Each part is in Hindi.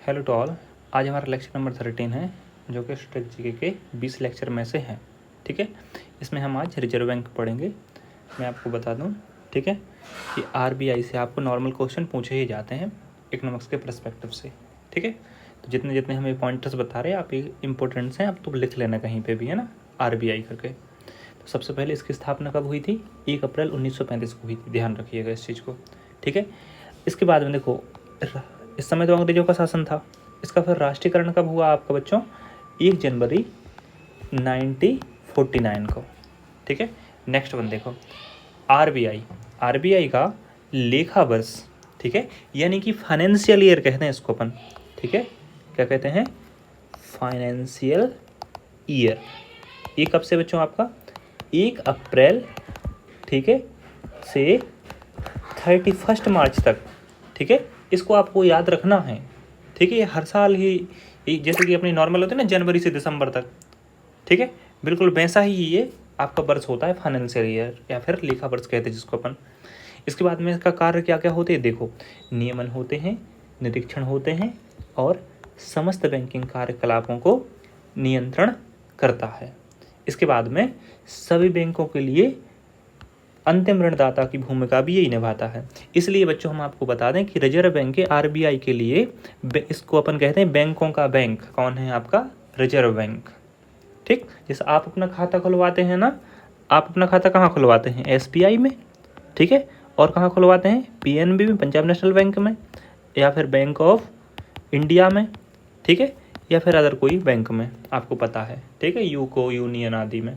Hello to all. आज हमारा लेक्चर नंबर 13 है जो कि स्टेट जीके के 20 लेक्चर में से है। ठीक है, इसमें हम आज रिजर्व बैंक पढ़ेंगे। मैं आपको बता दूं, ठीक है, कि आरबीआई से आपको नॉर्मल क्वेश्चन पूछे ही जाते हैं इकोनॉमिक्स के पर्सपेक्टिव से। ठीक है, तो जितने जितने हमें पॉइंटर्स बता रहे हैं आप ये इंपॉर्टेंट्स हैं, आप तो लिख लेना कहीं पर भी, है ना, आरबीआई करके। तो सबसे पहले इसकी स्थापना कब हुई थी? 1 अप्रैल 1935 को हुई थी, ध्यान रखिएगा इस चीज़ को। ठीक है, इसके बाद में देखो, इस समय तो अंग्रेजों का शासन था। इसका फिर राष्ट्रीयकरण कब हुआ आपका बच्चों? 1 जनवरी 1949 को। ठीक है, नेक्स्ट वन देखो, आरबीआई। आरबीआई का लेखा वर्ष, ठीक है, यानी कि फाइनेंशियल ईयर कहते हैं इसको अपन। ठीक है, क्या कहते हैं? Financial year. ये कब से बच्चों आपका? 1 अप्रैल, ठीक है, से 31 मार्च तक। ठीक है, इसको आपको याद रखना है। ठीक है, ये हर साल ही जैसे कि अपनी नॉर्मल होती है ना, जनवरी से दिसंबर तक। ठीक है, बिल्कुल वैसा ही ये आपका वर्ष होता है, फाइनेंशियल ईयर या फिर लेखा वर्ष कहते हैं जिसको अपन। इसके बाद में इसका कार्य क्या क्या होते हैं देखो, नियमन होते हैं, निरीक्षण होते हैं और समस्त बैंकिंग कार्यकलापों को नियंत्रण करता है। इसके बाद में सभी बैंकों के लिए अंतिम ऋणदाता की भूमिका भी यही निभाता है। इसलिए बच्चों हम आपको बता दें कि रिजर्व बैंक के आरबीआई के लिए इसको अपन कहते हैं बैंकों का बैंक। कौन है आपका? Reserve bank. ठीक, जैसे आप अपना खाता खुलवाते हैं ना, आप अपना खाता कहाँ खुलवाते हैं? एसबीआई में। ठीक है, और कहाँ खुलवाते हैं? पीएनबी में, पंजाब नेशनल बैंक में, या फिर बैंक ऑफ इंडिया में। ठीक है, या फिर अदर कोई बैंक में, आपको पता है। ठीक है, यूको, यूनियन आदि में।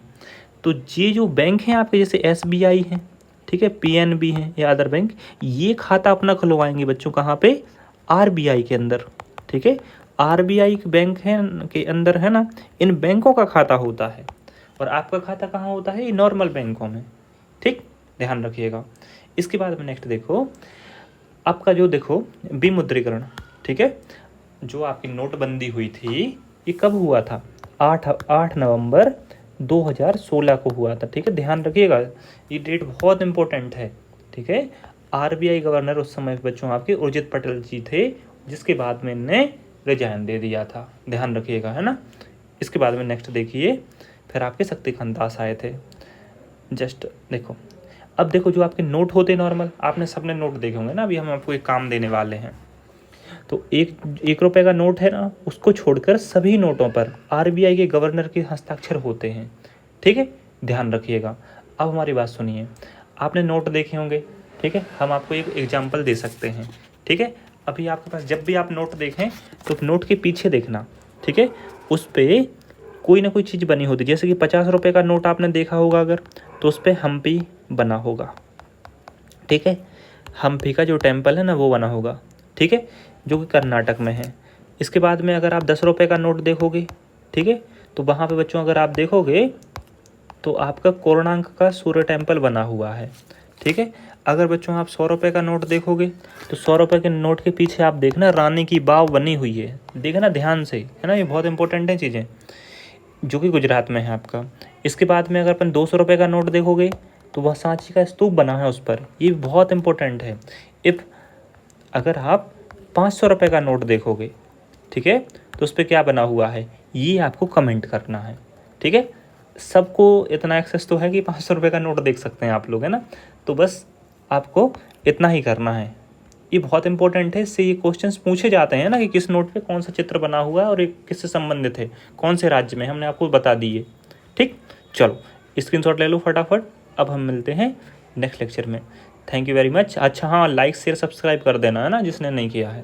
तो ये जो बैंक हैं आपके, जैसे एसबीआई हैं, ठीक है, पीएनबी हैं या अदर बैंक, ये खाता अपना खुलवाएंगे बच्चों कहाँ पे? आरबीआई के अंदर। ठीक है, आरबीआई बैंक है के अंदर, है ना, इन बैंकों का खाता होता है। और आपका खाता कहाँ होता है? नॉर्मल बैंकों में। ठीक, ध्यान रखिएगा। इसके बाद में नेक्स्ट देखो, आपका जो देखो विमुद्रीकरण। ठीक है, जो आपकी नोटबंदी हुई थी, ये कब हुआ था? 8 नवंबर 2016 को हुआ था। ठीक है, ध्यान रखिएगा, ये डेट बहुत इंपॉर्टेंट है। ठीक है, आरबीआई गवर्नर उस समय बच्चों आपके उर्जित पटेल जी थे, जिसके बाद में इनने रिजाइन दे दिया था। ध्यान रखिएगा, है ना। इसके बाद में नेक्स्ट देखिए, फिर आपके शक्तिकांत दास आए थे। जस्ट देखो, अब देखो जो आपके नोट होते नॉर्मल, आपने सबने नोट देखे होंगे ना। अभी हम आपको एक काम देने वाले हैं। तो एक रुपए का नोट है ना, उसको छोड़कर सभी नोटों पर आरबीआई के गवर्नर के हस्ताक्षर होते हैं। ठीक है, ध्यान रखिएगा। अब हमारी बात सुनिए, आपने नोट देखे होंगे। ठीक है, हम आपको एक एग्जांपल दे सकते हैं। ठीक है, अभी आपके पास जब भी आप नोट देखें तो नोट के पीछे देखना। ठीक है, उस पर कोई ना कोई चीज़ बनी होती है। जैसे कि 50 रुपये का नोट आपने देखा होगा अगर, तो उस पर हम्पी बना होगा। ठीक है, हम्पी का जो टेम्पल है ना, वो बना होगा। ठीक है, जो कि कर्नाटक में है। इसके बाद में अगर आप 10 रुपये का नोट देखोगे, ठीक है, तो वहाँ पे बच्चों अगर आप देखोगे तो आपका कोणार्क का सूर्य टेम्पल बना हुआ है। ठीक है, अगर बच्चों आप 100 रुपये का नोट देखोगे तो 100 रुपये के नोट के पीछे आप देखना रानी की बाव बनी हुई है। देखना ध्यान से, है ना, ये बहुत इंपॉर्टेंट है चीज़ें, जो कि गुजरात में है आपका। इसके बाद में अगर अपन 200 रुपये का नोट देखोगे तो वह सांची का स्तूप बना है उस पर, ये बहुत इंपॉर्टेंट है। इफ़ अगर आप 500 रुपये का नोट देखोगे, ठीक है, तो उस पर क्या बना हुआ है, ये आपको कमेंट करना है। ठीक है, सबको इतना एक्सेस तो है कि 500 रुपये का नोट देख सकते हैं आप लोग, है ना। तो बस आपको इतना ही करना है। ये बहुत इंपॉर्टेंट है, इससे ये क्वेश्चंस पूछे जाते हैं ना कि किस नोट पे कौन सा चित्र बना हुआ है और ये किससे संबंधित है, कौन से राज्य में, हमने आपको बता दिए। ठीक, चलो स्क्रीनशॉट ले लो फटाफट। अब हम मिलते हैं नेक्स्ट लेक्चर में। Thank you very much. अच्छा हाँ, लाइक शेयर सब्सक्राइब कर देना, है ना, जिसने नहीं किया है।